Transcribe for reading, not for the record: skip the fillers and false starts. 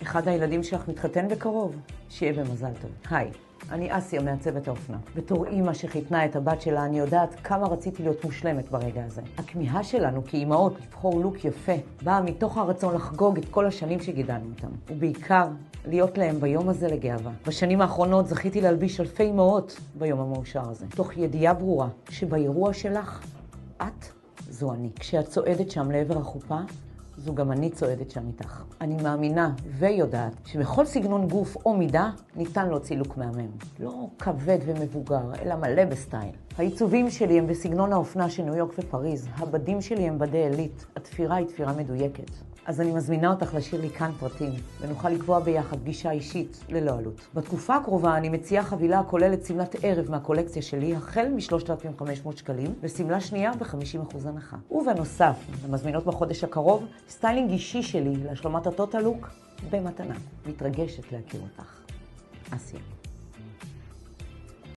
אחד הילדים שלך מתחתן בקרוב? שיהיה במזל טוב. היי, אני אסיה מעצבת האופנה. בתור אימא שחיתנה את הבת שלה, אני יודעת כמה רציתי להיות מושלמת ברגע הזה. הכמיהה שלנו כאימהות לבחור לוק יפה באה מתוך הרצון לחגוג את כל השנים שגידלנו אותם. ובעיקר, להיות להם ביום הזה לגאווה. בשנים האחרונות זכיתי להלביש אלפי אימהות ביום המאושר הזה. תוך ידיעה ברורה שבאירוע שלך, את זו אני. כשאת צועדת שם לעבר החופה, זו גם אני צועדת שם איתך. אני מאמינה ויודעת שבכל סגנון גוף או מידה ניתן להוציא לוק מהמם. לא כבד ומבוגר, אלא מלא בסטייל. העיצובים שלי הם בסגנון האופנה של ניו יורק ופריז. הבדים שלי הם בדי עילית. התפירה היא תפירה מדויקת. אז אני מזמינה אותך לשיר לי כאן פרטים, ונוכל לקבוע ביחד פגישה אישית ללא עלות. בתקופה הקרובה אני מציעה חבילה הכוללת סמלת ערב מהקולקציה שלי, החל מ-3,500 שקלים, וסמלה שנייה ב-50% הנחה. ובנוסף, למזמינות בחודש הקרוב, סטיילינג אישי שלי להשלמת הטוטל לוק במתנה. מתרגשת להכיר אותך. אסיה.